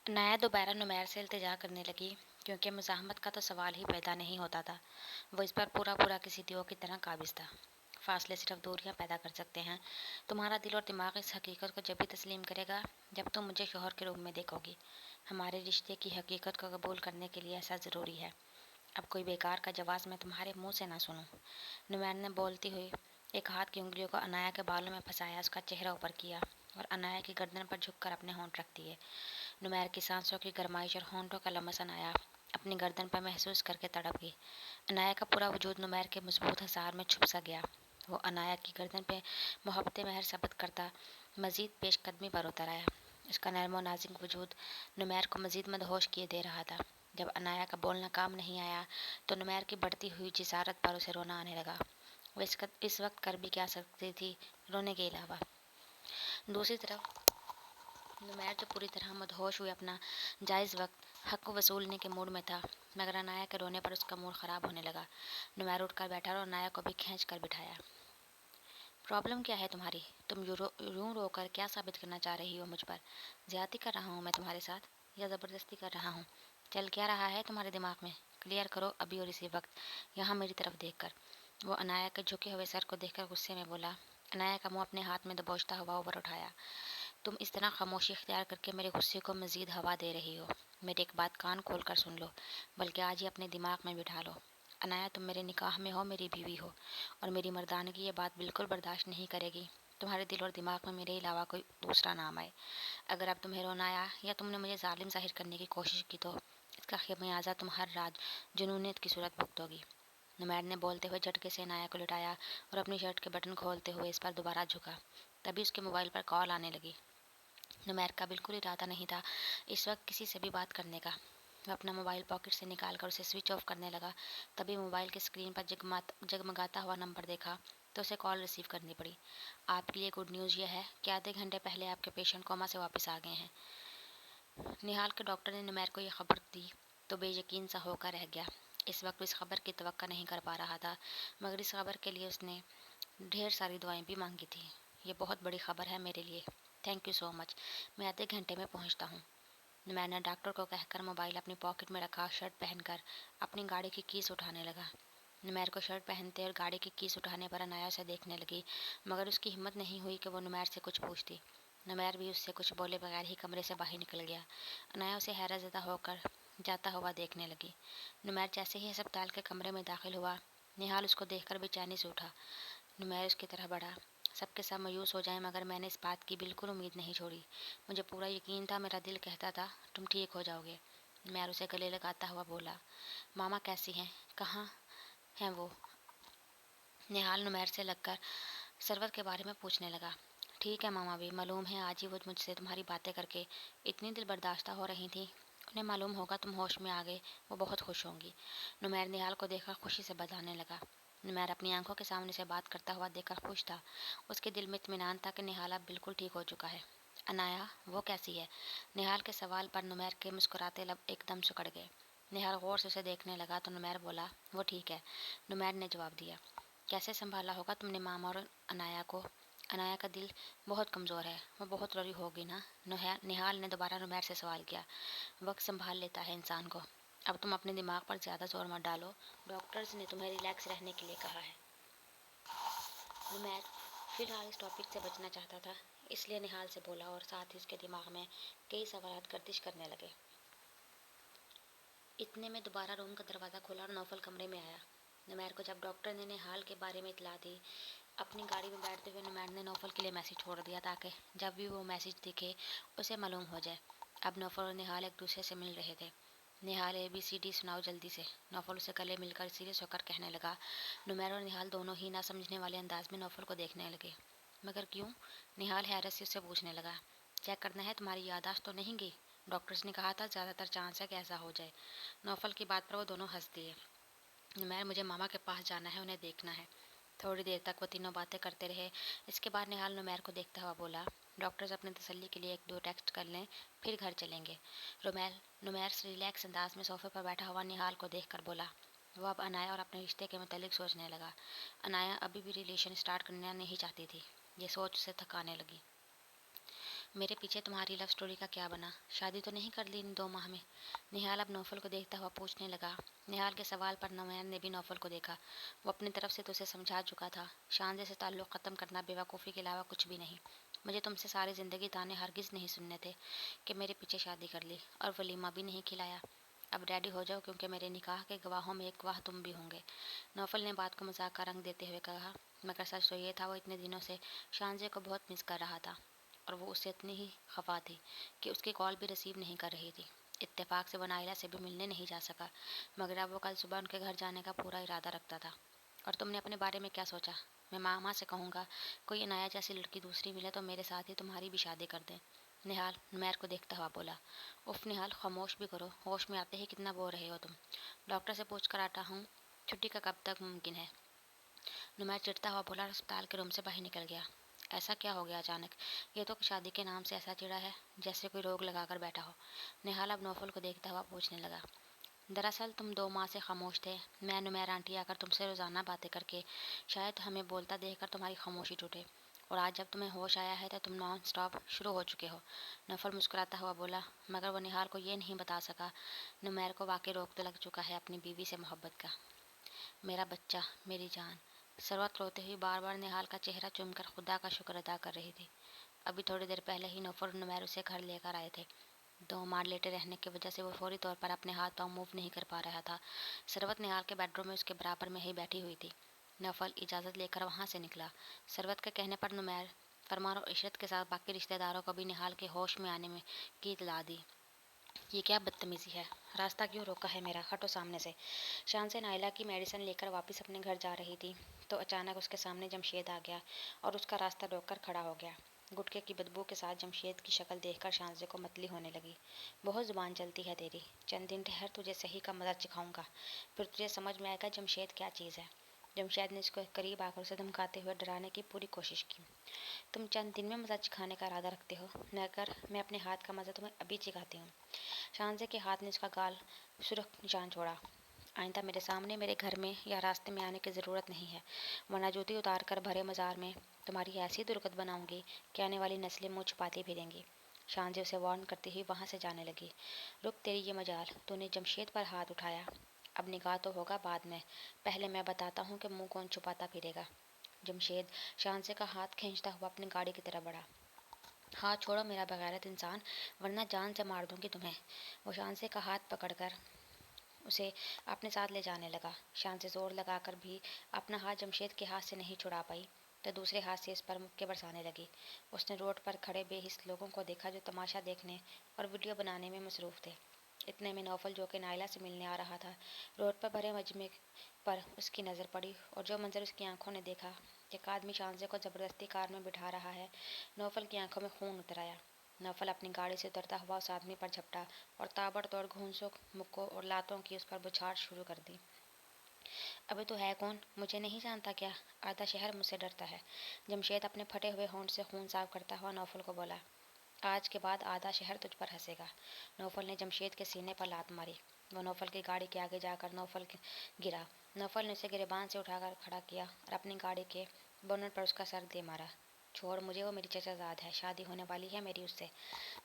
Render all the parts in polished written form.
عنایا دوبارہ نمیر سے التجا کرنے لگی کیونکہ مزاحمت کا تو سوال ہی پیدا نہیں ہوتا تھا۔ وہ اس پر پورا کسی دیو کی طرح قابض تھا۔ فاصلے صرف دوریاں پیدا کر سکتے ہیں۔ تمہارا دل اور دماغ اس حقیقت کو جب بھی تسلیم کرے گا جب تم مجھے شوہر کے روپ میں دیکھو گی۔ ہمارے رشتے کی حقیقت کو قبول کرنے کے لیے ایسا ضروری ہے۔ اب کوئی بیکار کا جواز میں تمہارے منہ سے نہ سنوں۔ نمیر نے بولتی ہوئی ایک ہاتھ کی انگلیوں کو عنایا کے بالوں میں پھنسایا، اس کا چہرہ اوپر کیا اور عنایا کی گردن پر جھک کر اپنے ہونٹ رکھ دیے۔ نمیر کی سانسوں کی گرمائش اور ہونٹوں کا لمس عنایا اپنی گردن پر محسوس کر کے تڑپ گئی۔ عنایا کا پورا وجود نمیر کے مضبوط حصار میں چھپ سا گیا۔ وہ عنایا کی گردن پہ محبت مہر ثبت کرتا مزید پیش قدمی پر اتر آیا۔ اس کا نرم و نازک وجود نمیر کو مزید مدہوش کیے دے رہا تھا۔ جب عنایا کا بولنا کام نہیں آیا تو نمیر کی بڑھتی ہوئی جسارت پر اسے رونا آنے لگا۔ وہ اس وقت کر بھی کیا سکتی تھی رونے کے علاوہ۔ دوسری طرف نمیر جو پوری طرح مدہوش ہوئے اپنا جائز وقت حق وصولنے کے موڈ میں تھا، مگر عنایا کے رونے پر اس کا موڈ خراب ہونے لگا۔ نمیر اٹھ کر بیٹھا اور عنایا کو بھی کھینچ کر بٹھایا۔ پرابلم کیا ہے تمہاری؟ تم یوں رو کر کیا ثابت کرنا چاہ رہی ہو مجھ پر؟ زیادتی کر رہا ہوں میں تمہارے ساتھ یا زبردستی کر رہا ہوں؟ چل کیا رہا ہے تمہارے دماغ میں؟ کلیئر کرو ابھی اور اسی وقت، یہاں میری طرف دیکھ کر۔ وہ عنایا کے جھکے ہوئے سر کو دیکھ کر غصے میں بولا۔ عنایا کا منہ اپنے ہاتھ میں دبوچتا ہوا اوپر اٹھایا۔ تم اس طرح خاموشی اختیار کر کے میرے غصے کو مزید ہوا دے رہی ہو۔ میری ایک بات کان کھول کر سن لو، بلکہ آج ہی اپنے دماغ میں بٹھا لو۔ عنایا تم میرے نکاح میں ہو، میری بیوی ہو، اور میری مردانگی یہ بات بالکل برداشت نہیں کرے گی تمہارے دل اور دماغ میں میرے علاوہ کوئی دوسرا نام آئے۔ اگر اب تمہیں رونا آیا یا تم نے مجھے ظالم ظاہر کرنے کی کوشش کی تو اس کا خمیازہ تم ہر رات جنونیت کی صورت بھگتو گی۔ نمیر نے بولتے ہوئے جھٹکے سے عنایا کو لٹایا اور اپنی شرٹ کے بٹن کھولتے ہوئے اس پر دوبارہ جھکا۔ تبھی اس کے موبائل پر کال آنے لگی۔ نمیر کا بالکل ارادہ نہیں تھا اس وقت کسی سے بھی بات کرنے کا۔ وہ اپنا موبائل پاکٹ سے نکال کر اسے سوئچ آف کرنے لگا۔ تبھی موبائل کی اسکرین پر جگمگاتا ہوا نمبر دیکھا تو اسے کال ریسیو کرنی پڑی۔ آپ کے لیے گڈ نیوز یہ ہے کہ آدھے گھنٹے پہلے آپ کے پیشنٹ کوما سے واپس آ گئے ہیں۔ نہال کے ڈاکٹر نے نمیر کو یہ خبر دی تو بے یقین سا ہو کر رہ گیا۔ اس وقت اس خبر کی توقع نہیں کر پا رہا تھا، مگر اس خبر کے لیے اس نے ڈھیر ساری دعائیں بھی مانگی تھیں۔ یہ بہت بڑی خبر ہے میرے لیے، تھینک یو سو مچ، میں آدھے گھنٹے میں پہنچتا ہوں۔ نمیر نے ڈاکٹر کو کہہ کر موبائل اپنی پاکٹ میں رکھا، شرٹ پہن کر اپنی گاڑی کی کیس اٹھانے لگا۔ نمیر کو شرٹ پہنتے اور گاڑی کی کیس اٹھانے پر عنایا اسے دیکھنے لگی، مگر اس کی ہمت نہیں ہوئی کہ وہ نمیر سے کچھ پوچھتی۔ نمیر بھی اس سے کچھ بولے بغیر ہی کمرے سے باہر نکل گیا۔ عنایا اسے حیرت زدہ ہو کر جاتا ہوا دیکھنے لگی۔ نمیر جیسے ہی ہسپتال کے کمرے میں داخل ہوا، نہال اس کو دیکھ کر بے چینی سے اٹھا۔ نمیر اس کی طرح بڑھا۔ سب کے سب مایوس ہو جائیں مگر میں نے اس بات کی بالکل امید نہیں چھوڑی۔ مجھے پورا یقین تھا، میرا دل کہتا تھا تم ٹھیک ہو جاؤ گے۔ نمیر اسے گلے لگاتا ہوا بولا۔ ماما کیسی ہیں؟ کہاں ہیں وہ؟ نہال نمیر سے لگ کر ثروت کے بارے میں پوچھنے لگا۔ ٹھیک ہے ماما بھی، معلوم ہے آج ہی وہ مجھ سے تمہاری باتیں کر کے اتنی دل برداشتہ ہو رہی تھیں، انہیں معلوم ہوگا تم ہوش میں آ گئے، وہ بہت خوش ہوں گی۔ نمیر نہال کو دیکھ کر خوشی سے بڑھانے لگا۔ نمیر اپنی آنکھوں کے سامنے سے بات کرتا ہوا دیکھ کر خوش تھا۔ اس کے دل میں اطمینان تھا کہ نہال اب بالکل ٹھیک ہو چکا ہے۔ عنایا وہ کیسی ہے؟ نہال کے سوال پر نمیر کے مسکراتے لب ایک دم سکڑ گئے۔ نہال غور سے اسے دیکھنے لگا تو نمیر بولا، وہ ٹھیک ہے۔ نمیر نے جواب دیا۔ کیسے سنبھالا ہوگا تم نے ماما اور عنایا کو؟ عنایا کا دل بہت کمزور ہے، وہ بہت روئی ہوگی نا؟ نہال نے دوبارہ نمیر سے سوال کیا۔ وقت سنبھال لیتا ہے انسان کو، اب تم اپنے دماغ پر زیادہ زور مت ڈالو، ڈاکٹرز نے تمہیں ریلیکس رہنے کے لیے کہا ہے۔ نمیر فی الحال اس ٹاپک سے بچنا چاہتا تھا، اس لیے نہال سے بولا اور ساتھ ہی اس کے دماغ میں کئی سوالات گردش کرنے لگے۔ اتنے میں دوبارہ روم کا دروازہ کھلا اور نوفل کمرے میں آیا۔ نمیر کو جب ڈاکٹر نے نہال کے بارے میں اطلاع دی، اپنی گاڑی میں بیٹھتے ہوئے نمیر نے نوفل کے لیے میسیج چھوڑ دیا تاکہ جب بھی وہ میسیج دکھے اسے معلوم ہو جائے۔ اب نوفل اور نہال ایک دوسرے سے مل رہے تھے۔ نہال ABCD سناؤ جلدی سے، نوفل اسے گلے مل کر سیریس ہو کر کہنے لگا۔ نمیر اور نہال دونوں ہی نہ سمجھنے والے انداز میں نوفل کو دیکھنے لگے۔ مگر کیوں؟ نہال حیرت سے اسے پوچھنے لگا۔ چیک کرنا ہے تمہاری یادداشت تو نہیں گئی؟ ڈاکٹرز نے کہا تھا زیادہ تر چانس ہے کہ ایسا ہو جائے۔ نوفل کی بات پر وہ دونوں ہنس دیے۔ نمیر مجھے ماما کے پاس جانا ہے، انہیں دیکھنا ہے۔ تھوڑی دیر تک وہ تینوں باتیں کرتے رہے۔ اس کے بعد نہال نمیر کو دیکھتا ہوا بولا، ڈاکٹرز اپنی تسلی کے لیے ایک دو ٹیسٹ کر لیں پھر گھر چلیں گے۔ نمیر ریلیکس انداز میں صوفے پر بیٹھا ہوا نہال کو دیکھ کر بولا۔ وہ اب عنایا اور اپنے رشتے کے متعلق سوچنے لگا۔ عنایا ابھی بھی ریلیشن سٹارٹ کرنا نہیں چاہتی تھی، یہ سوچ اسے تھکانے لگی۔ میرے پیچھے تمہاری لو سٹوری کا کیا بنا؟ شادی تو نہیں کر لی ان 2 ماہ میں؟ نہال اب نوفل کو دیکھتا ہوا پوچھنے لگا۔ نہال کے سوال پر نویر نے بھی نوفل کو دیکھا۔ وہ اپنی طرف سے تو اسے سمجھا چکا تھا، شانزے سے تعلق ختم کرنا بیوقوفی کے علاوہ کچھ بھی نہیں۔ مجھے تم سے ساری زندگی تانے ہرگز نہیں سننے تھے کہ میرے پیچھے شادی کر لی اور ولیمہ بھی نہیں کھلایا۔ اب ریڈی ہو جاؤ کیونکہ میرے نکاح کے گواہوں میں ایک گواہ تم بھی ہوں گے۔ نوفل نے بات کو مذاق کا رنگ دیتے ہوئے کہا، مگر سچ تو یہ تھا وہ اتنے دنوں سے شانزے کو بہت مس کر رہا تھا اور وہ اس سے اتنی ہی خفا تھی کہ اس کی کال بھی ریسیو نہیں کر رہی تھی۔ اتفاق سے وہ نائلہ سے بھی ملنے نہیں جا سکا، مگر اب وہ کل صبح ان کے گھر جانے کا پورا ارادہ رکھتا تھا۔ اور تم نے اپنے بارے میں کیا سوچا؟ میں ماما سے کہوں گا کوئی عنایہ جیسی لڑکی دوسری ملے تو میرے ساتھ ہی تمہاری بھی شادی کر دیں۔ نہال نمیر کو دیکھتا ہوا بولا۔ اف نہال خاموش بھی کرو، ہوش میں آتے ہی کتنا بول رہے ہو تم۔ ڈاکٹر سے پوچھ کر آتا ہوں چھٹی کا کب تک ممکن ہے؟ نمیر چڑھتا ہوا بولا اور اسپتال کے روم سے باہر نکل گیا۔ ایسا کیا ہو گیا اچانک؟ یہ تو شادی کے نام سے ایسا چڑھا ہے جیسے کوئی روگ لگا کر بیٹھا ہو۔ نہال اب نوفل کو دیکھتا ہوا پوچھنے لگا۔ دراصل تم 2 ماہ سے خاموش تھے، میں نمیر آنٹی آ کر تم سے روزانہ باتیں کر کے شاید ہمیں بولتا دیکھ کر تمہاری خاموشی ٹوٹے، اور آج جب تمہیں ہوش آیا ہے تو تم نان سٹاپ شروع ہو چکے ہو۔ نوفل مسکراتا ہوا بولا، مگر وہ نہال کو یہ نہیں بتا سکا نمیر کو واقعی روک تو لگ چکا ہے اپنی بیوی سے محبت کا۔ میرا بچہ، میری جان۔ ثروت روتے ہوئی بار بار نہال کا چہرہ چوم کر خدا کا شکر ادا کر رہی تھی۔ ابھی تھوڑی دیر پہلے ہی نوفل اور نمیر اسے گھر لے کر آئے تھے۔ 2 مار لیٹے رہنے کی وجہ سے وہ فوری طور پر اپنے ہاتھ پاؤں موو نہیں کر پا رہا تھا۔ ثروت نہال کے بیڈ روم میں اس کے برابر میں ہی بیٹھی ہوئی تھی۔ نوفل اجازت لے کر وہاں سے نکلا۔ ثروت کے کہنے پر نمیر فرمان اور عشرت کے ساتھ باقی رشتہ داروں کو بھی نہال کے ہوش میں آنے میں کی اطلاع دی۔ یہ کیا بدتمیزی ہے؟ راستہ کیوں روکا ہے میرا؟ ہٹو سامنے سے۔ شان سے نائلہ کی میڈیسن لے کر واپس اپنے گھر جا رہی تھی تو اچانک اس کے سامنے جمشید آ گیا اور اس کا راستہ روک کر کھڑا ہو گیا۔ گٹکے کی بدبو کے ساتھ جمشید کی شکل دیکھ کر شانزے کو متلی ہونے لگی۔ بہت زبان چلتی ہے تیری، چند دن ٹھہر تجھے صحیح کا مزہ چکھاؤں گا، پھر تجھے سمجھ میں آئے گا جمشید کیا چیز ہے۔ جمشید نے اس کو قریب آ کر اسے دھمکاتے ہوئے ڈرانے کی پوری کوشش کی۔ تم چند دن میں مزہ چکھانے کا ارادہ رکھتے ہو، مگر میں اپنے ہاتھ کا مزہ تمہیں ابھی چکھاتی ہوں۔ شانزے کے ہاتھ نے اس کا گال سرخ نشان چھوڑا۔ آئندہ میرے سامنے میرے گھر میں یا راستے میں آنے کی ضرورت نہیں ہے، ورنہ جوتی اتار کر بھرے مزار میں تمہاری ایسی درگت بناؤں گی کہ آنے والی نسلیں منہ چھپاتی پھریں گی۔ شانزے اسے وارن کرتی ہوئی وہاں سے جانے لگی۔ رک تیری یہ مجال، تو نے جمشید پر ہاتھ اٹھایا، اب نکاح تو ہوگا بعد میں، پہلے میں بتاتا ہوں کہ منہ کون چھپاتا پھرے گا۔ جمشید شانزے کا ہاتھ کھینچتا ہوا اپنی گاڑی کی طرف بڑھا۔ ہاتھ چھوڑو میرا بغیرت انسان، ورنہ جان سے مار دوں گی تمہیں۔ وہ شانزے کا ہاتھ پکڑ کر اسے اپنے ساتھ لے جانے لگا۔ شانزے زور لگا کر بھی اپنا ہاتھ جمشید کے ہاتھ سے نہیں چھڑا پائی تو دوسرے ہاتھ سے اس پر مکے برسانے لگی۔ اس نے روڈ پر کھڑے بے حس لوگوں کو دیکھا جو تماشا دیکھنے اور ویڈیو بنانے میں مصروف تھے۔ اتنے میں نوفل جو کہ نائلہ سے ملنے آ رہا تھا، روڈ پر بھرے مجمع پر اس کی نظر پڑی اور جو منظر اس کی آنکھوں نے دیکھا، ایک آدمی شانزے کو زبردستی کار میں بٹھا رہا ہے، نوفل کی آنکھوں میں خون اتر آیا۔ نوفل اپنی گاڑی سے اترتا ہوا اس آدمی پر جھپٹا اور تابڑ توڑ گھونسوں، مکوں اور لاتوں کی اس پر بچھاڑ شروع کر دی۔ ابھی تو ہے کون؟ مجھے نہیں جانتا کیا؟ آدھا شہر مجھ سے ڈرتا ہے۔ جمشید اپنے پھٹے ہوئے ہونٹ سے خون صاف کرتا ہوا نوفل کو بولا، آج کے بعد آدھا شہر تجھ پر ہنسے گا۔ نوفل نے جمشید کے سینے پر لات ماری۔ وہ نوفل کی گاڑی کے آگے جا کر نوفل گرا۔ نوفل نے اسے گریبان سے اٹھا کر کھڑا کیا اور اپنی گاڑی کے بونٹ پر اس کا سر دے مارا۔ چھوڑ مجھے، وہ میری چچا زاد ہے، شادی ہونے والی ہے میری اس سے۔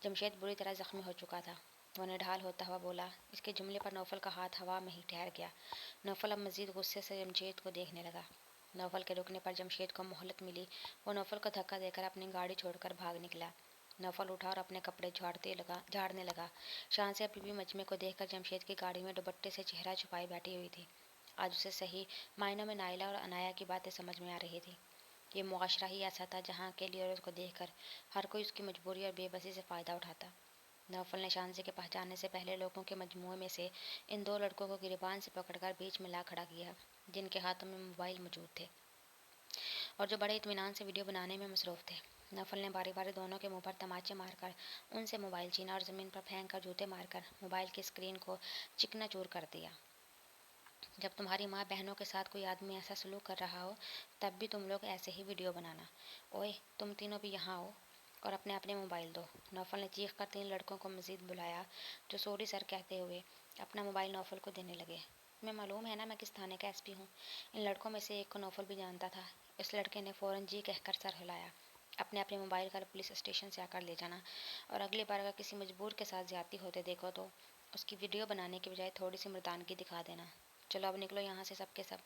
جمشید بری طرح زخمی ہو چکا تھا۔ وہ نڈھال ہوتا ہوا بولا۔ اس کے جملے پر نوفل کا ہاتھ ہوا میں ہی ٹھہر گیا۔ نوفل اب مزید غصے سے جمشید کو دیکھنے لگا۔ نوفل کے رکنے پر جمشید کو مہلت ملی۔ وہ نوفل کو دھکا دے کر اپنی گاڑی چھوڑ کر بھاگ نکلا۔ نوفل اٹھا اور اپنے کپڑے جھاڑنے لگا۔ شانزے ابھی بھی مجمع کو دیکھ کر جمشید کی گاڑی میں دوپٹے سے چہرہ چھپائے بیٹھی ہوئی تھی۔ آج اسے صحیح معنوں میں نائلہ اور عنایہ کی باتیں سمجھ میں آ رہی تھی۔ یہ معاشرہ ہی ایسا تھا جہاں اکیلی عورت کو دیکھ کر ہر کوئی اس کی مجبوری اور بے بسی سے فائدہ اٹھاتا۔ نوفل نے شانزے کے پاس جانے سے پہلے لوگوں کے مجموعے میں سے ان 2 لڑکوں کو گریبان سے پکڑ کر بیچ میں لا کھڑا کیا جن کے ہاتھوں میں موبائل موجود تھے اور جو بڑے اطمینان سے ویڈیو بنانے میں مصروف تھے۔ نوفل نے باری باری دونوں کے منہ پر تماچے مار کر ان سے موبائل چھینا اور زمین پر پھینک کر جوتے مار کر موبائل کی اسکرین کو چکنا چور کر دیا۔ جب تمہاری ماں بہنوں کے ساتھ کوئی آدمی ایسا سلوک کر رہا ہو تب بھی تم لوگ ایسے ہی ویڈیو بنانا۔ اوئے تم تینوں بھی یہاں آؤ اور اپنے اپنے موبائل دو۔ نوفل نے چیخ کر 3 لڑکوں کو مزید بلایا جو سوری سر کہتے ہوئے اپنا موبائل نوفل کو دینے لگے۔ تمہیں معلوم ہے نا میں کس تھانے کا ایس پی ہوں؟ ان لڑکوں میں سے ایک کو نوفل بھی جانتا تھا۔ اس لڑکے نے فوراً جی کہہ کر سر ہلایا۔ اپنے موبائل کا پولیس اسٹیشن سے آ کر لے جانا، اور اگلی بار اگر کسی مجبور کے ساتھ زیادتی ہوتے دیکھو تو اس کی ویڈیو بنانے کی بجائے تھوڑی سی مردانگی دکھا دینا۔ چلو اب نکلو یہاں سے سب کے سب،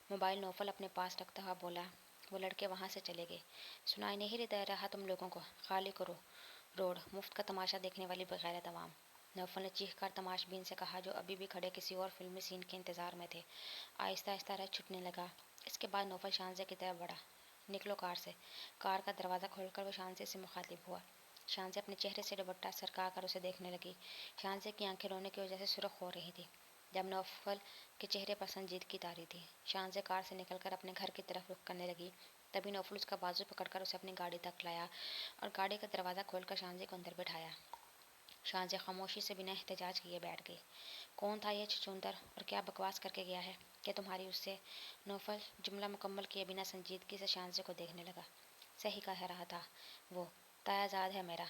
موبائل نوفل اپنے پاس رکھتا ہوا بولا۔ وہ لڑکے وہاں سے چلے گئے۔ سنائی نہیں دے رہا تم لوگوں کو؟ خالی کرو روڈ، مفت کا تماشا دیکھنے والی بغیرت عوام، نوفل نے چیخ کر تماش بین سے کہا جو ابھی بھی کھڑے کسی اور فلمی سین کے انتظار میں تھے۔ آہستہ آہستہ رہ چھٹنے لگا۔ اس کے بعد نوفل شانزے کی طرف بڑھا۔ نکلو کار سے۔ کار کا دروازہ کھول کر وہ شانزے سے مخاطب ہوا۔ شانزے اپنے چہرے سے دوپٹہ سرکا کر اسے دیکھنے لگی۔ شانزے کی آنکھیں رونے کی وجہ سے سرخ ہو رہی تھی جب نوفل کے چہرے پر سنجیدگی طاری تھی۔ شانزے کار سے نکل کر اپنے گھر کی طرف رخ کرنے لگی، تبھی نوفل اس کا بازو پکڑ کر اسے اپنی گاڑی تک لایا اور گاڑی کا دروازہ کھول کر شانزے کو اندر بٹھایا۔ شانزے خاموشی سے بنا احتجاج کیے بیٹھ گئی۔ کون تھا یہ چھچھندر اور کیا بکواس کر کے گیا ہے کہ تمہاری اس سے؟ نوفل جملہ مکمل کیے بنا سنجیدگی سے شانزے کو دیکھنے لگا۔ صحیح کہہ رہا تھا وہ، تایا زاد ہے میرا،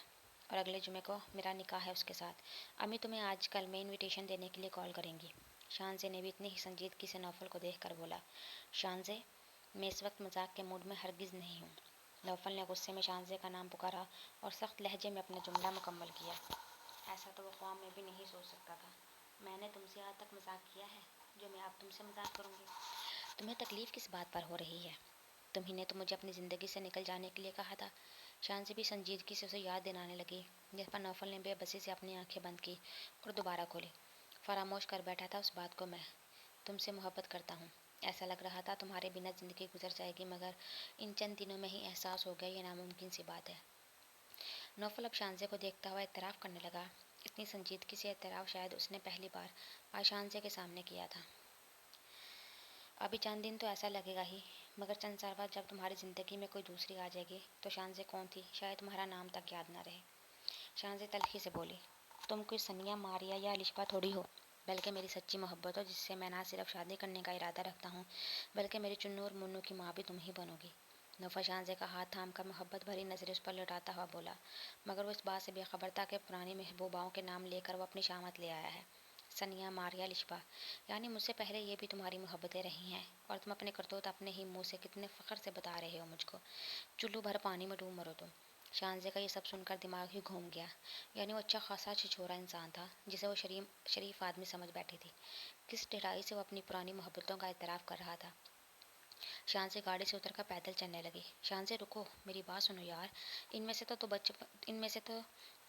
اور اگلے جمعے کو میرا نکاح ہے اس کے ساتھ۔ امی تمہیں آج کل میں انویٹیشن دینے کے لیے کال کریں گی۔ شانزے نے بھی اتنی ہی سنجیدگی سے نوفل کو دیکھ کر بولا۔ شانزے، میں اس وقت مذاق کے موڈ میں ہرگز نہیں ہوں۔ نوفل نے غصے میں شانزے کا نام پکارا اور سخت لہجے میں اپنا جملہ مکمل کیا۔ ایسا تو وہ خواب میں بھی نہیں سوچ سکتا تھا۔ میں نے تم سے آج تک مذاق کیا ہے جو میں اب تم سے مذاق کروں گی؟ تمہیں تکلیف کس بات پر ہو رہی ہے؟ تم ہی نے تو مجھے اپنی زندگی سے نکل جانے کے لیے کہا تھا۔ شانزے بھی سنجیدگی سے اسے یاد دلانے لگی، جس پر نوفل نے بے بسی سے اپنی آنکھیں بند کی اور دوبارہ کھولی۔ فراموش کر بیٹھا تھا اس بات کو میں، تم سے محبت کرتا ہوں۔ ایسا لگ رہا تھا تمہارے بنا زندگی گزر جائے گی، مگر ان چند دنوں میں ہی احساس ہو گیا یہ ناممکن سی بات ہے۔ نوفل اب شانزے کو دیکھتا ہوا اعتراف کرنے لگا۔ اتنی سنجیدگی سے اعتراف شاید اس نے پہلی بار آج شانزے کے سامنے کیا تھا۔ ابھی چند دن تو ایسا لگے گا ہی، مگر چند سال بعد جب تمہاری زندگی میں کوئی دوسری آ جائے گی تو شانزے کون تھی شاید تمہارا نام تک یاد نہ رہے۔ شانزے تلخی سے بولی، تم کوئی ثانیہ، ماریا یا الشبا تھوڑی ہو، بلکہ میری سچی محبت ہو جس سے میں نہ صرف شادی کرنے کا ارادہ رکھتا ہوں بلکہ میری چنو اور منو کی ماں بھی تم ہی بنو گی۔ نوفل شانزے کا ہاتھ تھام کر محبت بھری نظریں اس پر لوٹاتا ہوا بولا، مگر وہ اس بات سے بے خبر تھا کہ پرانی محبوباؤں کے نام لے کر وہ اپنی شامت لے آیا ہے۔ ثانیہ، ماریا، الشبا، یعنی مجھ سے پہلے یہ بھی تمہاری محبتیں رہی ہیں، اور تم اپنے کرتوت اپنے ہی منہ سے کتنے فخر سے بتا رہے ہو مجھ کو۔ چلو بھر پانی میں ڈوب مرو تم۔ شانزے کا یہ سب سن کر دماغ ہی گھوم گیا، یعنی وہ اچھا خاصا چھچورا انسان تھا جسے وہ شریف آدمی سمجھ بیٹھی تھی۔ کس ڈھلائی سے وہ اپنی پرانی محبتوں کا اعتراف کر رہا تھا۔ شانزے گاڑی سے اتر کر پیدل چلنے لگی۔ شانزے رکو، میری بات سنو یار، ان میں سے تو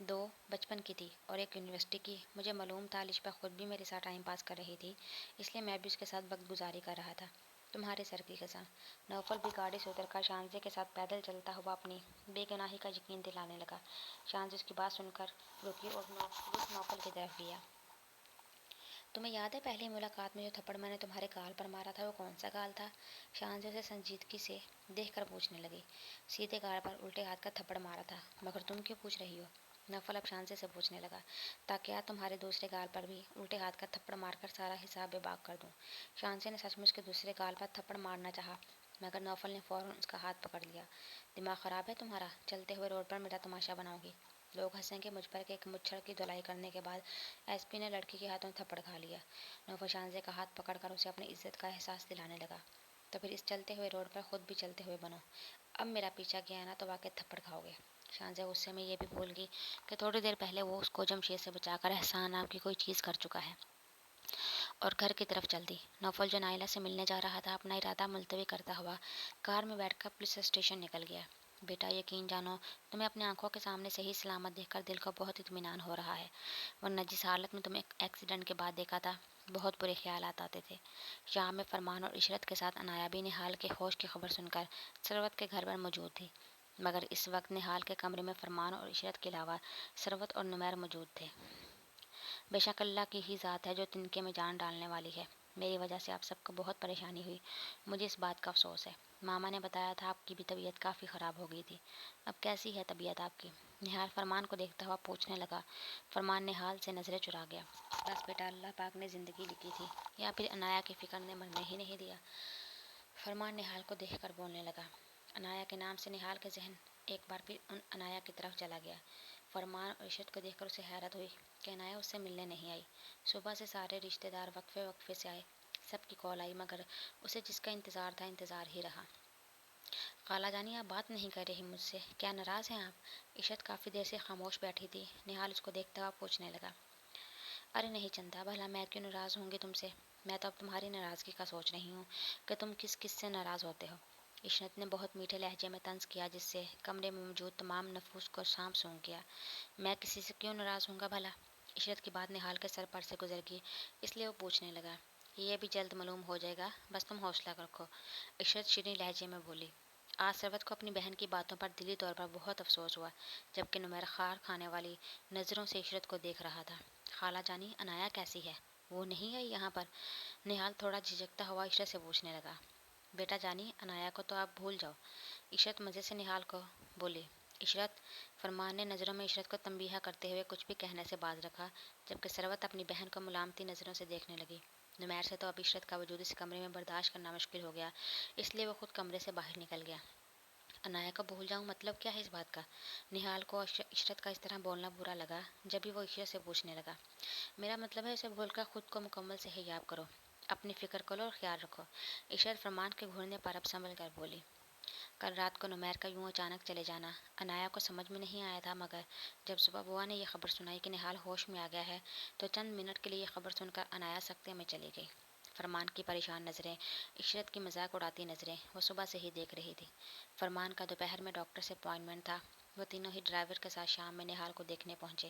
دو بچپن کی تھی اور ایک یونیورسٹی کی۔ مجھے معلوم تھا الشبا خود بھی میرے ساتھ ٹائم پاس کر رہی تھی، اس لیے میں بھی اس کے ساتھ وقت گزاری کر رہا تھا۔ تمہارے سر کی قسم۔ نوفل بھی گاڑی سے اتر کر شانزے کے ساتھ پیدل چلتا ہوا اپنی بے گناہی کا یقین دلانے لگا۔ شانزے اس کی بات سن کر رکی اور رخ نوفل کی طرف کیا۔ تمہیں یاد ہے پہلی ملاقات میں جو تھپڑ میں نے تمہارے گال پر مارا تھا وہ کون سا گال تھا؟ شانزے اسے سنجیدگی سے دیکھ کر پوچھنے لگی۔ سیدھے گال پر الٹے ہاتھ کا تھپڑ مارا تھا، مگر تم کیوں پوچھ رہی ہو؟ نوفل اب شانزے سے پوچھنے لگا، تاکہ آج تمہارے دوسرے گال پر بھی الٹے ہاتھ کا تھپڑ مار کر سارا حساب بے باک کر دوں۔ شانزے نے سچ مچ کے دوسرے گال پر تھپڑ مارنا چاہا، مگر نوفل نے فوراً اس کا ہاتھ پکڑ لیا۔ دماغ خراب ہے تمہارا؟ چلتے ہوئے روڈ پر میرا تماشا بناؤ گی؟ لوگ ہنسیں گے مجھ پر کہ ایک مچھڑ کی دھلائی کرنے کے بعد ایس پی نے لڑکی کے ہاتھوں تھپڑ کھا لیا۔ نوفل شانزے کا ہاتھ پکڑ کر اسے اپنی عزت کا احساس دلانے لگا۔ تو پھر اس چلتے ہوئے روڈ پر خود بھی چلتے ہوئے بنو، اب میرا پیچھا کیا ہے نا تو واقعی تھپڑ کھاؤ گے۔ شانزے غصے میں یہ بھی بھول گئی کہ تھوڑی دیر پہلے وہ اس کو جمشید سے بچا کر احسان نام کی کوئی چیز کر چکا ہے، اور گھر کی طرف چل دی۔ نوفل جو نائلہ سے ملنے جا رہا تھا اپنا ارادہ ملتوی کرتا ہوا کار میں بیٹھ کر پولیس اسٹیشن نکل گیا۔ بیٹا یقین جانو، تمہیں اپنی آنکھوں کے سامنے صحیح سلامت دیکھ کر دل کو بہت اطمینان ہو رہا ہے، ورنہ جس حالت میں تمہیں ایکسیڈنٹ کے بعد دیکھا تھا بہت برے خیالات آتے تھے۔ شام میں فرمان اور عشرت کے ساتھ عنایا بھی نہال کے ہوش کی خبر سن کر ثروت کے گھر پر موجود تھی، مگر اس وقت نہال کے کمرے میں فرمان اور عشرت کے علاوہ ثروت اور نمیر موجود تھے۔ بے شک اللہ کی ہی ذات ہے جو تنکے میں جان ڈالنے والی ہے، میری وجہ سے آپ سب کو بہت پریشانی ہوئی، مجھے اس بات کا افسوس ہے۔ ماما نے بتایا تھا آپ کی بھی طبیعت کافی خراب ہو گئی تھی، اب کیسی ہے طبیعت آپ کی؟ نہال فرمان کو دیکھتا ہوا پوچھنے لگا۔ فرمان نہال سے نظریں چرا گیا۔ بس بیٹا، اللہ پاک نے زندگی لکھی تھی یا پھر عنایا کی فکر نے مرنے ہی نہیں دیا؟ فرمان نہال کو دیکھ کر بولنے لگا۔ عنایا کے نام سے نہال کا ذہن ایک بار پھر ان عنایا کی طرف چلا گیا۔ فرمان اور عشرت کو دیکھ کر اسے حیرت ہوئی کہ عنایا اس سے ملنے نہیں آئی۔ صبح سے سارے رشتے دار وقفے وقفے سے آئے، سب کی کال آئی، مگر اسے جس کا انتظار تھا انتظار ہی رہا۔ خالہ جانی آپ بات نہیں کر رہی مجھ سے، کیا ناراض ہیں آپ؟ عشرت کافی دیر سے خاموش بیٹھی تھی، نہال اس کو دیکھتا ہوا پوچھنے لگا۔ ارے نہیں چندا، بھلا میں کیوں ناراض ہوں گی تم سے؟ میں تو اب تمہاری ناراضگی کا سوچ رہی ہوں کہ تم کس سے ناراض ہوتے ہو۔ عشرت نے بہت میٹھے لہجے میں طنز کیا جس سے کمرے میں موجود تمام نفوس کو سانپ سونگ گیا۔ میں کسی سے کیوں ناراض ہوں گا بھلا؟ عشرت کی بات نہال کے سر پر سے گزر گئی، اس لیے وہ پوچھنے لگا۔ یہ بھی جلد معلوم ہو جائے گا، بس تم حوصلہ رکھو، عشرت شیریں لہجے میں بولی۔ آج سربت کو اپنی بہن کی باتوں پر دلی طور پر بہت افسوس ہوا، جبکہ نمیر خار کھانے والی نظروں سے عشرت کو دیکھ رہا تھا۔ خالہ جانی انایا کیسی ہے؟ وہ نہیں آئی یہاں پر؟ نہال تھوڑا جھجکتا ہوا عشرت سے پوچھنے لگا۔ بیٹا جانی انایا کو تو آپ بھول جاؤ، عشرت مزے سے نہال کو بولی۔ عشرت، فرمان نے نظروں میں عشرت کو تنبیہ کرتے ہوئے کچھ بھی کہنے سے باز رکھا، جبکہ ثروت اپنی بہن کو ملامتی نظروں سے دیکھنے لگی۔ نمیر سے تو اب عشرت کا وجود اس کمرے میں برداشت کرنا مشکل ہو گیا، اس لیے وہ خود کمرے سے باہر نکل گیا۔ انایا کو بھول جاؤں مطلب کیا ہے اس بات کا؟ نہال کو عشرت کا اس طرح بولنا برا لگا، جبھی وہ عشرت سے پوچھنے لگا۔ میرا مطلب ہے اسے بھول کر خود کو مکمل صحتیاب کرو، اپنی فکر کرو اور خیال رکھو، عشرت فرمان کے گھورنے پر اب سنبھل کر بولی۔ کل رات کو نمیر کا یوں اچانک چلے جانا انایا کو سمجھ میں نہیں آیا تھا، مگر جب صبح بوا نے یہ خبر سنائی کہ نہال ہوش میں آ گیا ہے تو چند منٹ کے لیے یہ خبر سن کر انایا سکتے میں چلی گئی۔ فرمان کی پریشان نظریں، عشرت کی مذاق اڑاتی نظریں وہ صبح سے ہی دیکھ رہی تھی۔ فرمان کا دوپہر میں ڈاکٹر سے اپائنٹمنٹ تھا، وہ تینوں ہی ڈرائیور کے ساتھ شام میں نہال کو دیکھنے پہنچے۔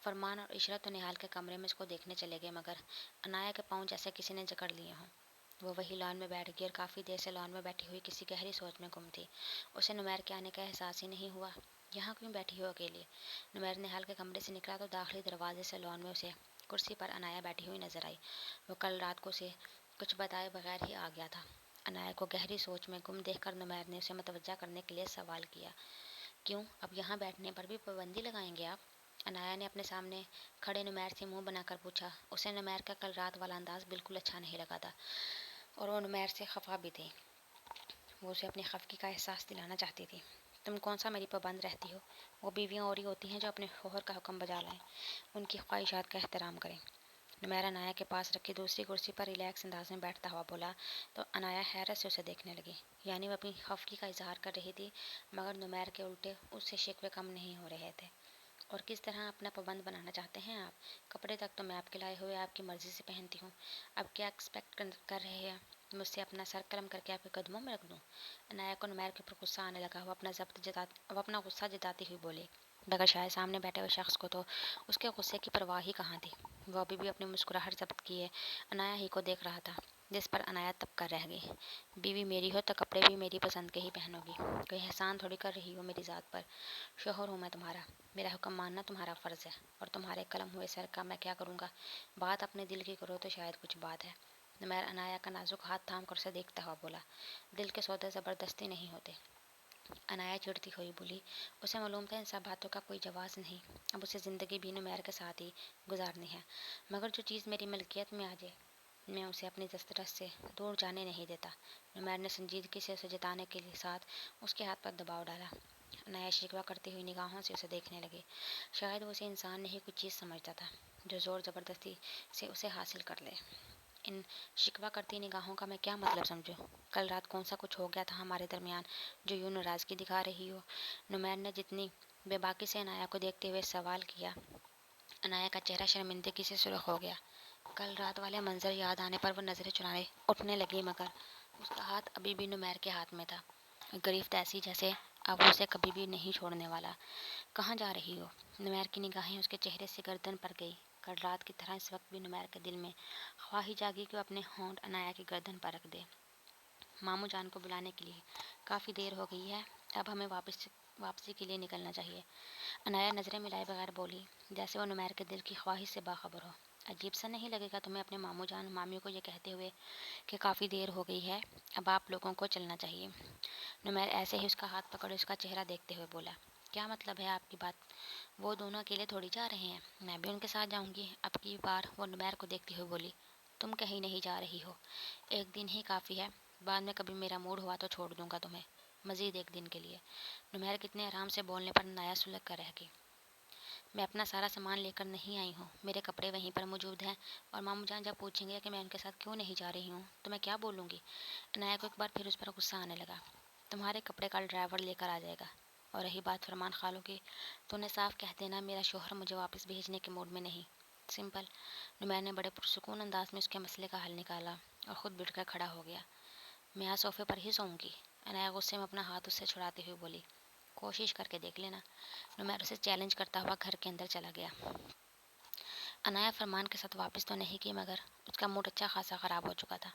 فرمان اور عشرت تو نہال کے کمرے میں اس کو دیکھنے چلے گئے، مگر انایا کے پاؤں جیسے کسی نے جکڑ لیے ہوں۔ وہ وہی لان میں بیٹھ گئی اور کافی دیر سے لان میں بیٹھی ہوئی کسی گہری سوچ میں گم تھی۔ اسے نمیر کے آنے کا احساس ہی نہیں ہوا۔ یہاں کیوں بیٹھی ہو اکیلے؟ نمیر نہال کے کمرے سے نکلا تو داخلی دروازے سے لان میں اسے کرسی پر انایا بیٹھی ہوئی نظر آئی۔ وہ کل رات کو اسے کچھ بتائے بغیر ہی آ گیا تھا۔ انایا کو گہری سوچ میں گم دیکھ کر نمیر نے اسے متوجہ کرنے کے لیے سوال کیا۔ کیوں، اب یہاں بیٹھنے پر بھی پابندی لگائیں گے آپ؟ انایا نے اپنے سامنے کھڑے نمیر سے منہ بنا کر پوچھا۔ اسے نمیر کا کل رات والا انداز بالکل اچھا نہیں لگا تھا اور وہ نمیر سے خفا بھی تھی۔ وہ اسے اپنی خفگی کا احساس دلانا چاہتی تھی۔ تم کون سا میری پابند رہتی ہو؟ وہ بیویاں اوری ہوتی ہیں جو اپنے شوہر کا حکم بجا لائیں، ان کی خواہشات کا احترام کریں۔ نمیر انایا کے پاس رکھی دوسری کرسی پر ریلیکس انداز میں بیٹھتا ہوا بولا تو انایا حیرت سے اسے دیکھنے لگی۔ یعنی وہ اپنی خفگی کا اظہار کر رہی تھی، مگر نمیر کے الٹے اس سے شکوے کم نہیں ہو رہے تھے۔ اور کس طرح اپنا پابند بنانا چاہتے ہیں آپ؟ کپڑے تک تو میں آپ کے لائے ہوئے آپ کی مرضی سے پہنتی ہوں، اب کیا ایکسپیکٹ کر رہے ہیں مجھ سے اپنا سر قلم کر کے آپ کے قدموں میں رکھ دوں؟ انایا کو نمیر کے اوپر غصہ آنے لگا، وہ اپنا غصہ جتاتی ہوئی بولی، مگر شاید سامنے بیٹھے ہوئے شخص کو تو اس کے غصے کی پرواہ ہی کہاں تھی۔ وہ ابھی بھی اپنی مسکراہٹ ضبط کیے انایا ہی کو دیکھ رہا تھا، جس پر انایا تب کر رہ گئی۔ بیوی میری ہو تو کپڑے بھی میری پسند کے ہی پہنو گی، کوئی احسان تھوڑی کر رہی ہو میری ذات پر۔ شوہر ہوں میں تمہارا، میرا حکم ماننا تمہارا فرض ہے، اور تمہارے قلم ہوئے سر کا میں کیا کروں گا؟ بات اپنے دل کی کرو تو شاید کچھ بات ہے۔ نمیر انایا کا نازک ہاتھ تھام کر اسے دیکھتا ہوا بولا، دل کے سودے زبردستی نہیں ہوتے۔ انایا چڑھتی ہوئی بولی، اسے معلوم تھا ان سب باتوں کا کوئی جواز نہیں، اب اسے زندگی بھی نمیر کے ساتھ ہی گزارنی ہے، مگر جو چیز میری ملکیت میں آ جائے میں اسے اپنی دسترس سے دور جانے نہیں دیتا۔ نمیر نے سنجیدگی سے اسے جتانے کے ساتھ اس کے ہاتھ پر دباؤ ڈالا۔ انایا شکوہ کرتی ہوئی نگاہوں سے اسے دیکھنے لگی۔ شاید وہ اسے انسان نہیں کچھ چیز سمجھتا تھا جو زور زبردستی سے اسے حاصل کر لے۔ ان شکوہ کرتی نگاہوں کا میں کیا مطلب سمجھوں؟ کل رات کون سا کچھ ہو گیا تھا ہمارے درمیان جو یوں ناراضگی دکھا رہی ہو؟ نمیر نے جتنی بے باکی سے انایا کو دیکھتے ہوئے سوال کیا۔ انایا کا چہرہ شرمندگی سے سرخ ہو گیا۔ کل رات والے منظر یاد آنے پر وہ نظریں چرانے اٹھنے لگی، مگر اس کا ہاتھ ابھی بھی نمیر کے ہاتھ میں تھا، گرفت ایسی جیسے اب اسے کبھی بھی نہیں چھوڑنے والا۔ کہاں جا رہی ہو؟ نمیر کی نگاہیں اس کے چہرے سے گردن پر گئی۔ کل رات کی طرح اس وقت بھی نمیر کے دل میں خواہش جاگی کہ وہ اپنے ہونٹ انایا کی گردن پر رکھ دے۔ ماموں جان کو بلانے کے لیے کافی دیر ہو گئی ہے، اب ہمیں واپسی کے لیے نکلنا چاہیے۔ انایا نظریں ملائے بغیر بولی، جیسے وہ نمیر کے دل کی خواہش سے باخبر ہو۔ عجیب سا نہیں لگے گا تمہیں اپنے ماموں جان مامیوں کو یہ کہتے ہوئے کہ کافی دیر ہو گئی ہے، اب آپ لوگوں کو چلنا چاہیے؟ نمیر ایسے ہی اس کا ہاتھ پکڑ اس کا چہرہ دیکھتے ہوئے بولا، کیا مطلب ہے آپ کی بات؟ وہ دونوں اکیلے تھوڑی جا رہے ہیں، میں بھی ان کے ساتھ جاؤں گی۔ اب کی بار وہ نمیر کو دیکھتی ہوئے بولی، تم کہیں نہیں جا رہی ہو، ایک دن ہی کافی ہے، بعد میں کبھی میرا موڈ ہوا تو چھوڑ دوں گا تمہیں، مزید ایک دن کے لیے۔ نمیر کتنے آرام سے بولنے پر انایا سلجھ کر رہ گئی۔ میں اپنا سارا سامان لے کر نہیں آئی ہوں، میرے کپڑے وہیں پر موجود ہیں، اور ماموں جان جب پوچھیں گے کہ میں ان کے ساتھ کیوں نہیں جا رہی ہوں تو میں کیا بولوں گی؟ انایا کو ایک بار پھر اس پر غصہ آنے لگا۔ تمہارے کپڑے کا ڈرائیور لے کر آ جائے گا۔ اور رہی بات فرمان خالوں کی، تو انہیں صاف کہہ دینا میرا شوہر مجھے واپس بھیجنے کے موڈ میں نہیں۔ سمپل۔ نمیر نے بڑے پرسکون انداز میں اس کے مسئلے کا حل نکالا اور خود بٹھ کر کھڑا ہو گیا۔ میں آج صوفے پر ہی سوؤں گی، عنایا غصے میں اپنا ہاتھ اس سے چھڑاتے ہوئے بولی۔ کوشش کر کے دیکھ لینا۔ نمیر اسے چیلنج کرتا ہوا گھر کے اندر چلا گیا۔ عنایا فرمان کے ساتھ واپس تو نہیں کی، مگر اس کا موڈ اچھا خاصا خراب ہو چکا تھا۔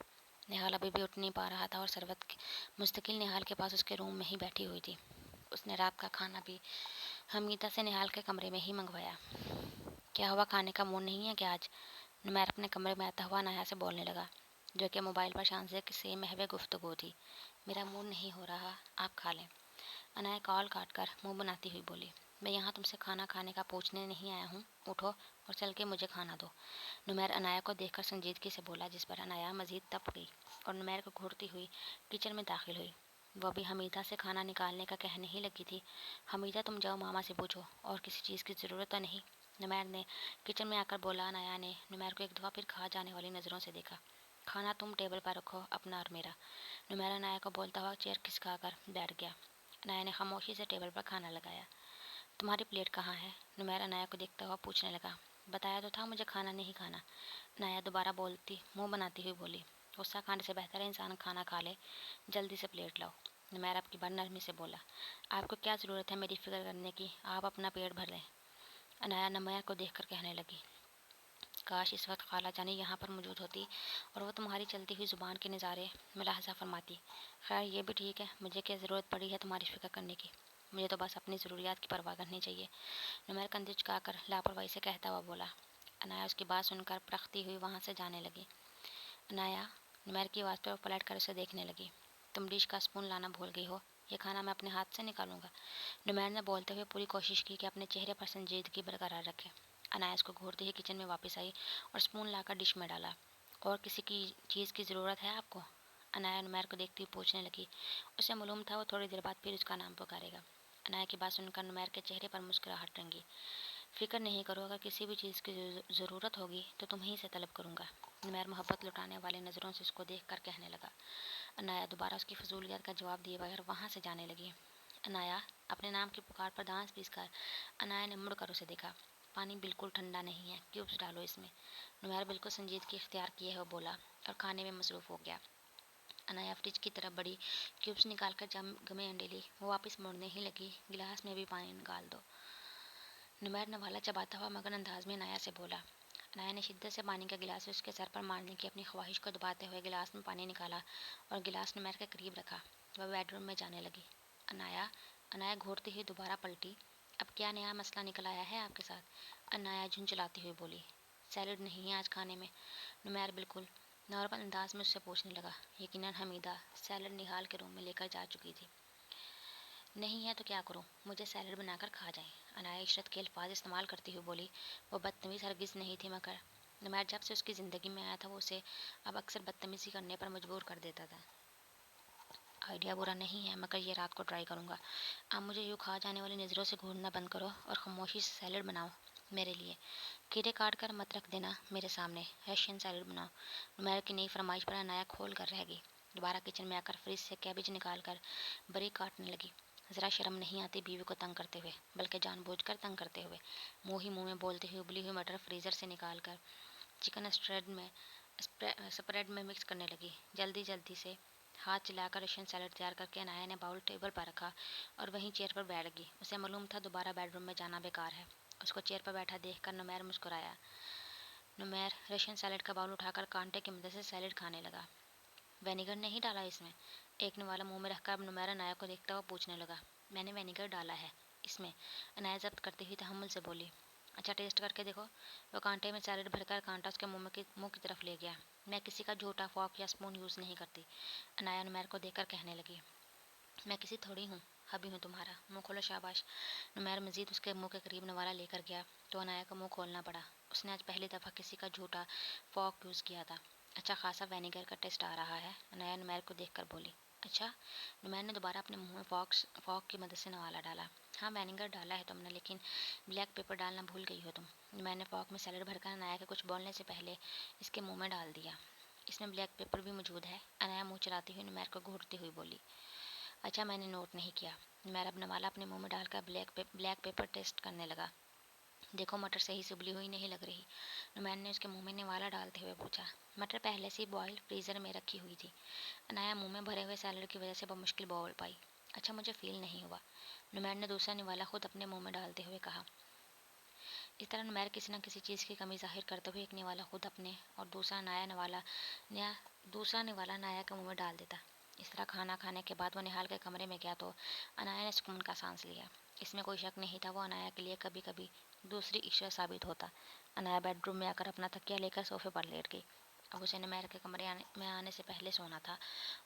نہال ابھی بھی اٹھ نہیں پا رہا تھا اور ثروت مستقل نہال کے پاس اس کے روم میں ہی بیٹھی ہوئی تھی۔ اس نے رات کا کھانا بھی حمیدہ سے نہال کے کمرے میں ہی منگوایا۔ کیا ہوا، کھانے کا موڈ نہیں ہے کیا آج؟ نمیر اپنے کمرے میں آتا ہوا عنایا سے بولنے لگا، جو کہ موبائل پر شان سے محو گفتگو تھی۔ میرا موڈ نہیں ہو رہا، آپ کھا لیں۔ عنایا کال کاٹ کر منہ بناتی ہوئی بولی، میں یہاں تم سے کھانا کھانے کا پوچھنے نہیں آیا ہوں، اٹھو اور چل کے مجھے کھانا دو۔ نمیر عنایا کو دیکھ کر سنجیدگی سے بولا، جس پر عنایا مزید تپ گئی اور نمیر کو گھورتی ہوئی کچن میں داخل ہوئی۔ وہ ابھی حمیدہ سے کھانا نکالنے کا کہنے ہی لگی تھی، حمیدہ تم جاؤ ماما سے پوچھو، اور کسی چیز کی ضرورت تو نہیں؟ نمیر نے کچن میں آ کر بولا۔ عنایا نے نمیر کو ایک دفعہ پھر کھا جانے والی نظروں سے دیکھا۔ کھانا تم ٹیبل پر رکھو، اپنا اور میرا۔ نمیر عنایا کو بولتا ہوا چیئر کھسکا کر بیٹھ گیا۔ عنایا نے خاموشی سے ٹیبل پر کھانا لگایا۔ تمہاری پلیٹ کہاں ہے؟ نمیر عنایا کو دیکھتا ہوا پوچھنے لگا۔ بتایا تو تھا مجھے کھانا نہیں کھانا۔ عنایا دوبارہ منہ بناتی ہوئی بولی، غصہ کھانے سے بہتر ہے انسان کھانا کھا لے، جلدی سے پلیٹ لاؤ۔ نمیر آپ کی بڑی نرمی سے بولا، آپ کو کیا ضرورت ہے میری فکر کرنے کی، آپ اپنا پیٹ بھر لیں۔ عنایا نمیر کو دیکھ کر کہنے لگی، کاش اس وقت خالہ جانی یہاں پر موجود ہوتی اور وہ تمہاری چلتی ہوئی زبان کے نظارے ملاحظہ فرماتی۔ خیر یہ بھی ٹھیک ہے، مجھے کیا ضرورت پڑی ہے تمہاری فکر کرنے کی، مجھے تو بس اپنی ضروریات کی پرواہ کرنی چاہیے۔ نمیر کندھے جھکا کر لاپرواہی سے کہتا ہوا بولا۔ عنایا اس کی بات سن کر پرختی ہوئی وہاں سے جانے لگی۔ عنایا نمیر کی آواز پر وہ پلٹ کر اسے دیکھنے لگی۔ تم ڈش کا اسپون لانا بھول گئی ہو، یہ کھانا میں اپنے ہاتھ سے نکالوں گا۔ نمیر نے بولتے ہوئے پوری کوشش کی کہ اپنے چہرے پر سنجیدگی برقرار رکھے۔ عنایا اس کو گھورتے ہی کچن میں واپس آئی اور اسپون لا کر ڈش میں ڈالا۔ اور کسی کی چیز کی ضرورت ہے آپ کو؟ عنایا نمیر کو دیکھتی ہوئی پوچھنے لگی۔ اسے معلوم تھا وہ تھوڑی دیر بعد پھر اس کا نام پکارے گا۔ عنایا کی بات سن کر نمیر کے چہرے پر مسکراہٹ رنگی۔ فکر نہیں کرو، اگر کسی بھی چیز کی ضرورت ہوگی تو تمہیں سے طلب کروں گا۔ نمیر محبت لٹانے والے نظروں سے اس کو دیکھ کر کہنے لگا۔ عنایا دوبارہ اس کی فضولیات کا جواب دیے بغیر وہاں سے جانے لگی۔ عنایا اپنے نام کی پکار پر دانت پیس کر عنایا نے مڑ کر اسے دیکھا۔ پانی بالکل ٹھنڈا نہیں ہے، کیوبس ڈالو اس میں۔ نمیر بالکل سنجیدگی اختیار کیے ہوئے بولا اور کھانے میں مصروف ہو گیا۔ عنایا فریج کی طرف بڑی، کیوبس نکال کر گمے انڈے لی، وہ واپس موڑنے ہی لگی، گلاس میں بھی پانی نکال دو۔ نمیر نوالا چباتا ہوا مگن انداز میں عنایا سے بولا۔ عنایا نے شدت سے پانی کا گلاس اس کے سر پر مارنے کی اپنی خواہش کو دباتے ہوئے گلاس میں پانی نکالا اور گلاس نمیر کے قریب رکھا۔ وہ بیڈ روم میں جانے لگی۔ عنایا گھورتی ہوئی دوبارہ پلٹی۔ اب کیا نیا مسئلہ نکل آیا ہے آپ کے ساتھ؟ عنایا جھنجھلاتی ہوئی بولی۔ سیلڈ نہیں ہے آج کھانے میں۔ نمیر بالکل نارمل انداز میں اس سے پوچھنے لگا۔ یقیناً حمیدہ سیلڈ نہال کے روم میں لے کر جا چکی تھی۔ نہیں ہے تو کیا کروں، مجھے سیلڈ بنا کر کھا جائیں۔ عنایا عشرت کے الفاظ استعمال کرتی ہوئی بولی۔ وہ بدتمیز ہرگز نہیں تھی، مگر نمیر جب سے اس کی زندگی میں آیا تھا وہ اسے اب اکثر بدتمیزی کرنے پر مجبور کر دیتا تھا۔ آئیڈیا برا نہیں ہے، مگر یہ رات کو ٹرائی کروں گا۔ آپ مجھے یوں کھا جانے والی نظروں سے گھورنا بند کرو اور خاموشی سے سیلڈ بناؤ میرے لیے۔ کھیرے کاٹ کر مت رکھ دینا میرے سامنے، رشین سیلڈ بناؤ۔ نمیر کی نئی فرمائش پر عنایا کھول کر رہ گئی۔ دوبارہ کچن میں آ کر فریج سے کیبج نکال کر باریک کاٹنے لگی۔ ذرا شرم نہیں آتی بیوی کو تنگ کرتے ہوئے، بلکہ جان بوجھ کر تنگ کرتے ہوئے؟ منہ ہی منہ میں بولتے ہوئے ابلی ہوئی مٹر فریزر سے نکال کر چکن اسپریڈ میں مکس کرنے لگی۔ جلدی سے ہاتھ چلا کر رشین سیلڈ تیار کر کے عنایا نے باؤل ٹیبل پر رکھا اور وہیں چیئر پر بیٹھ گئی۔ اسے معلوم تھا دوبارہ بیڈ روم میں جانا بیکار ہے۔ اس کو چیئر پر بیٹھا دیکھ کر نمیر مسکرایا۔ نمیر رشین سیلڈ کا باؤل اٹھا کر کانٹے کی مدد سے سیلڈ کھانے لگا۔ وینیگر نہیں ڈالا اس میں؟ ایک نوالا منہ میں رکھ کر نمیر عنایا کو دیکھتا ہوا پوچھنے لگا۔ میں نے وینیگر ڈالا ہے اس میں، عنایا ضبط کرتی ہوئی تحمل سے بولی۔ اچھا ٹیسٹ کر کے دیکھو۔ وہ کانٹے میں سیلڈ بھر کر کانٹا اس کے منہ کی طرف لے گیا۔ میں کسی کا جھوٹا فورک یا اسپون یوز نہیں کرتی، عنایا نمیر کو دیکھ کر کہنے لگی۔ میں کسی تھوڑی ہوں، حبی ہوں تمہارا، منہ کھولو شاباش۔ نمیر مزید اس کے منہ کے قریب نوالا لے کر گیا تو عنایا کا منہ کھولنا پڑا۔ اس نے آج پہلی دفعہ کسی کا جھوٹا فورک یوز کیا تھا۔ اچھا خاصا وینیگر کا ٹیسٹ آ رہا ہے، عنایا نمیر کو دیکھ کر بولی۔ اچھا؟ نمیر نے دوبارہ اپنے منہ میں فورک کی مدد سے نوالا ڈالا۔ ہاں وینیگر ڈالا ہے تم نے، لیکن بلیک پیپر ڈالنا بھول گئی ہو تم۔ نمیر نے فورک میں سیلڈ بھر کر عنایا کے کچھ بولنے سے پہلے اس کے منہ میں ڈال دیا۔ اس میں بلیک پیپر بھی موجود ہے، عنایا منہ چلاتی ہوئی نمیر کو گھورتی ہوئی بولی۔ اچھا میں نے نوٹ نہیں کیا۔ نمیر اب نوالا اپنے منہ میں ڈال کر بلیک پیپر ٹیسٹ کرنے لگا۔ دیکھو مٹر صحیح سے ابلی ہوئی نہیں لگ رہی، نمیر نے اس کے منہ میں نوالا ڈالتے ہوئے پوچھا۔ مٹر پہلے سے ہی بوائل فریزر میں رکھی ہوئی تھی، انایا منہ میں بھرے ہوئے سیلڈ کی وجہ سے بمشکل بول پائی۔ اچھا مجھے فیل نہیں ہوا، نمیر نے دوسرا نوالا خود اپنے منہ میں ڈالتے ہوئے کہا۔ اس طرح نمیر کسی نہ کسی چیز کی کمی ظاہر کرتے ہوئے ایک نوالا خود اپنے اور دوسرا نوالا انایا کے منہ میں ڈال دیتا۔ اس طرح کھانا کھانے کے بعد وہ نہال کے کمرے میں گیا تو انایا نے سکون کا سانس لیا۔ اس میں کوئی شک نہیں تھا وہ انایا کے لیے کبھی کبھی دوسری عشرت ثابت ہوتا۔ انایا بیڈ روم میں آ کر اپنا تکیہ لے کر صوفے پر لیٹ گئی۔ اب اسے نمیر کے کمرے میں آنے سے پہلے سونا تھا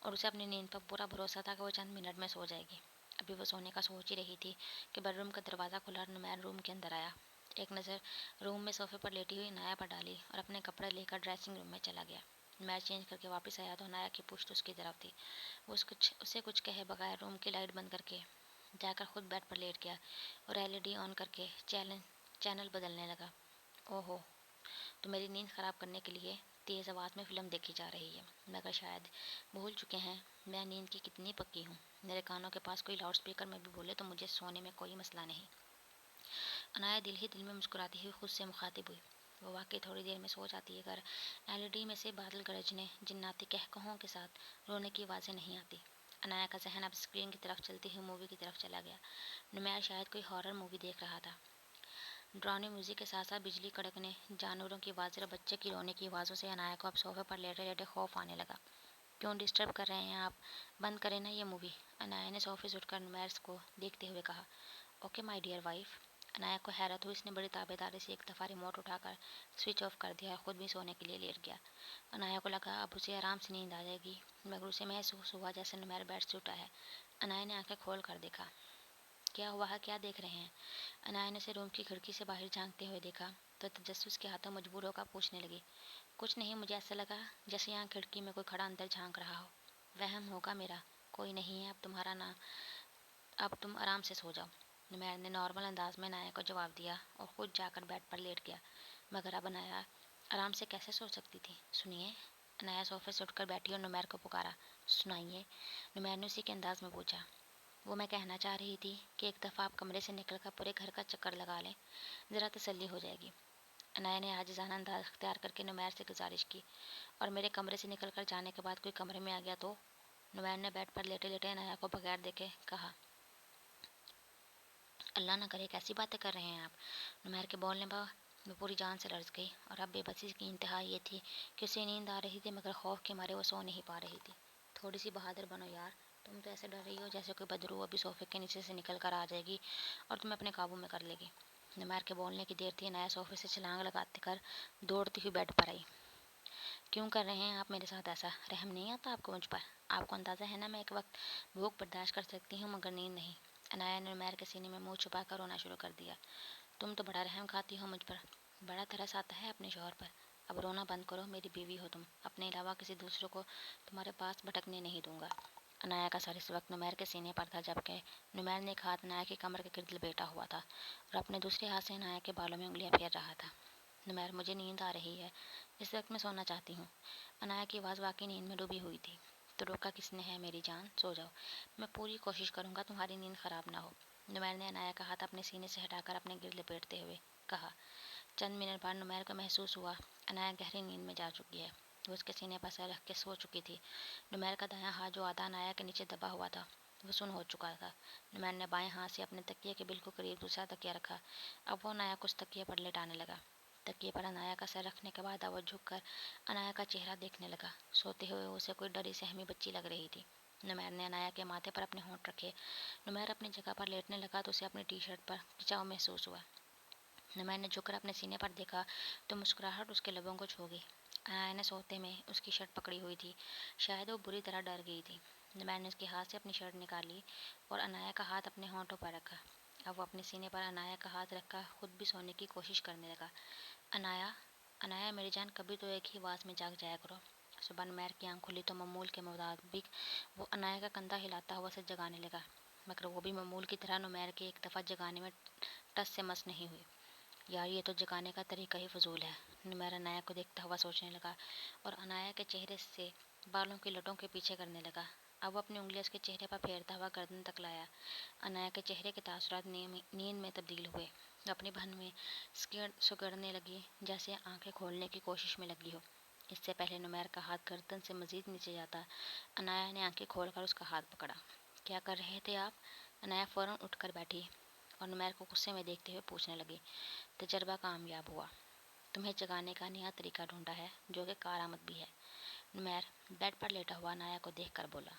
اور اسے اپنی نیند پر پورا بھروسہ تھا کہ وہ چند منٹ میں سو جائے گی۔ ابھی وہ سونے کا سوچ ہی رہی تھی کہ بیڈ روم کا دروازہ کھلا اور نمیر روم کے اندر آیا۔ ایک نظر روم میں صوفے پر لیٹی ہوئی انایا پر ڈالی اور اپنے کپڑے لے کر ڈریسنگ روم میں چلا گیا۔ نمیر چینج کر کے واپس آیا تو انایا کی پشت اس کی طرف تھی۔ وہ اسے کچھ کہے بغیر روم کی لائٹ بند کر کے جا کر خود بیڈ پر لیٹ گیا اور LED آن کر کے چینل بدلنے لگا۔ اوہو، تو میری نیند خراب کرنے کے لیے تیز آواز میں فلم دیکھی جا رہی ہے، مگر شاید بھول چکے ہیں میں نیند کی کتنی پکی ہوں۔ میرے کانوں کے پاس کوئی لاؤڈ اسپیکر میں بھی بولے تو مجھے سونے میں کوئی مسئلہ نہیں۔ انایا دل ہی دل میں مسکراتی ہوئی خود سے مخاطب ہوئی۔ وہ واقعی تھوڑی دیر میں سو جاتی اگر LED میں سے بادل گرجنے جناتی قہقہوں کے ساتھ رونے کی آوازیں نہیں آتی۔ انایا کا ذہن اب اسکرین کی طرف چلتی ہوئی مووی کی طرف چلا گیا۔ نمیر شاید کوئی ہارر مووی دیکھ رہا تھا۔ ڈراؤنی میوزک کے ساتھ ساتھ بجلی کڑکنے، جانوروں کی آوازیں اور بچے کی رونے کی آوازوں سے انایا کو اب صوفے پر لیٹے لیٹے خوف آنے لگا۔ کیوں ڈسٹرب کر رہے ہیں آپ، بند کریں نا یہ مووی، انایا نے صوفے سے اٹھ کر نمیر کو دیکھتے ہوئے کہا۔ Okay my dear wife. Anaya کو حیرت ہوئی، اس نے بڑی تابعداری سے ایک دفعہ ریموٹ اٹھا کر سوئچ آف کر دیا اور خود بھی سونے کے لیے لیٹ گیا۔ انایا کو لگا اب اسے آرام سے نیند آ جائے گی، مگر اسے محسوس ہوا جیسے نمیر بیڈ سے اٹھا ہے۔ انایا نے آنکھیں کھول کر دیکھا۔ کیا ہوا ہے، کیا دیکھ رہے ہیں؟ انایا نے اسے روم کی کھڑکی سے باہر جھانکتے ہوئے دیکھا تو تجسس کے ہاتھوں مجبور ہو کر پوچھنے لگی۔ کچھ نہیں، مجھے ایسا لگا جیسے یہاں کھڑکی میں کوئی کھڑا اندر جھانک رہا ہو۔ وہم ہوگا میرا، کوئی نہیں ہے، اب تم آرام سے سو جاؤ۔ نمیر نے نارمل انداز میں انایا کو جواب دیا اور خود جا کر بیڈ پر لیٹ گیا۔ مگر اب انایا آرام سے کیسے سو سکتی تھی؟ سنیے، انایا صوفے سے اٹھ کر بیٹھی اور نمیر کو پکارا۔ سنائیے، نمیر نے اسی کے انداز میں پوچھا۔ وہ میں کہنا چاہ رہی تھی کہ ایک دفعہ آپ کمرے سے نکل کر پورے گھر کا چکر لگا لیں، ذرا تسلی ہو جائے گی۔ انایا نے عاجزانہ انداز اختیار کر کے نمیر سے گزارش کی۔ اور میرے کمرے سے نکل کر جانے کے بعد کوئی کمرے میں آ گیا تو؟ نمیر نے بیڈ پر لیٹے لیٹے انایا کو بغیر دیکھے کہا۔ اللہ نہ کرے کیسی باتیں کر رہے ہیں آپ؟ نمیر کے بولنے پر وہ پوری جان سے لرز گئی اور اب بے بسی کی انتہا یہ تھی کہ اسے نیند آ رہی تھی مگر خوف کے مارے وہ سو نہیں پا رہی تھی۔ تھوڑی سی بہادر بنو یار، تم تو ایسے ڈر رہی ہو جیسے کوئی بدروح ابھی صوفے کے نیچے سے نکل کر آ جائے گی اور تمہیں اپنے قابو میں کر لے گی۔ نمیر کے بولنے کی دیر تھی، انایا صوفے سے چھلانگ لگاتے کر دوڑتی ہوئی بیڈ پر آئی۔ کیوں کر رہے ہیں آپ میرے ساتھ ایسا؟ رحم نہیں آتا آپ کو مجھ پر؟ آپ کو اندازہ ہے نا میں ایک وقت بھوک برداشت کر سکتی ہوں مگر نیند نہیں۔ انایا نے نمیر کے سینے میں منہ چھپا کر رونا شروع کر دیا۔ تم تو بڑا رحم کھاتی ہو مجھ پر، بڑا ترس آتا ہے اپنے شوہر پر۔ اب رونا بند کرو، میری بیوی ہو تم، اپنے علاوہ کسی دوسرے کو تمہارے پاس بھٹکنے نہیں دوں گا۔ انایا کا سر اس وقت نمیر کے سینے پر تھا جبکہ نمیر نے ایک ہاتھ انایا کی کمر کے گرد لپیٹا ہوا تھا اور اپنے دوسرے ہاتھ سے انایا کے بالوں میں انگلیاں پھیر رہا تھا۔ نمیر مجھے نیند آ رہی ہے، اس وقت میں سونا چاہتی ہوں۔ انایا کی آواز واقعی نیند میں ڈوبی ہوئی تھی۔ تو روکا کس نے ہے میری جان، سو جاؤ، میں پوری کوشش کروں گا تمہاری نیند خراب نہ ہو۔ نمیر نے انایا کا ہاتھ اپنے سینے سے ہٹا کر اپنے گرد لپیٹتے ہوئے کہا۔ چند منٹ بعد نمیر کو محسوس ہوا انایا گہری نیند میں جا چکی ہے۔ وہ اس کے سینے پر سر رکھ کے سو چکی تھی۔ نمیر کا دایاں ہاتھ جو آدھا انایا کے نیچے دبا ہوا تھا وہ سن ہو چکا تھا۔ نمیر نے بائیں ہاتھ سے اپنے تکیے کے بالکل قریب دوسرا تکیہ رکھا۔ اب وہ انایا کو اس تکیے پر لٹانے لگا۔ تکیے پر انایا کا سر رکھنے کے بعد اب وہ جھک کر انایا کا چہرہ دیکھنے لگا۔ سوتے ہوئے اسے کوئی ڈری سہمی بچی لگ رہی تھی۔ نمیر نے انایا کے ماتھے پر اپنے ہونٹ رکھے۔ نمیر اپنی جگہ پر لیٹنے لگا تو اسے اپنی ٹی شرٹ پر کھچاؤ محسوس ہوا۔ نمیر نے جھک کر اپنے سینے پر دیکھا تو مسکراہٹ اس کے لبوں کو چھو گئی۔ انایا نے سوتے میں اس کی شرٹ پکڑی ہوئی تھی، شاید وہ بری طرح ڈر گئی تھی۔ نمیر نے اس کے ہاتھ سے اپنی شرٹ نکالی اور انایا کا ہاتھ اپنے ہونٹوں پر رکھا۔ اب وہ اپنے سینے پر انایا کا ہاتھ رکھ کر خود بھی سونے کی کوشش کرنے لگا۔ انایا، انایا میری جان، کبھی تو ایک ہی آواز میں جاگ جایا کرو۔ صبح نمیر کی آنکھ کھلی تو معمول کے مطابق وہ انایا کا کندھا ہلاتا ہوا اسے جگانے لگا، مگر وہ بھی معمول کی طرح نمیر کے ایک دفعہ جگانے میں ٹس سے مس نہیں ہوئی۔ یار یہ تو جگانے کا طریقہ ہی فضول ہے، نمیر انایا کو دیکھتا ہوا سوچنے لگا اور انایا کے چہرے سے بالوں کی لٹوں کے پیچھے کرنے لگا۔ اب وہ اپنی انگلیاں اس کے چہرے پر پھیرتا ہوا گردن تک لایا۔ انایا کے چہرے کے تاثرات نیند میں تبدیل ہوئے۔ وہ اپنی بہن میں سگڑنے لگی جیسے آنکھیں کھولنے کی کوشش میں لگی ہو۔ اس سے پہلے نمیر کا ہاتھ گردن سے مزید نیچے جاتا، انایا نے آنکھیں کھول کر اس کا ہاتھ پکڑا۔ کیا کر رہے تھے آپ؟ انایا فوراً اٹھ کر بیٹھی اور نمیر کو غصے میں دیکھتے ہوئے پوچھنے لگی۔ تجربہ کامیاب ہوا۔ تمہیں جگانے کا نیا طریقہ ڈھونڈا ہے جو کہ کارآمد بھی ہے، نمیر بیڈ پر لیٹا ہوا انایا کو دیکھ کر بولا۔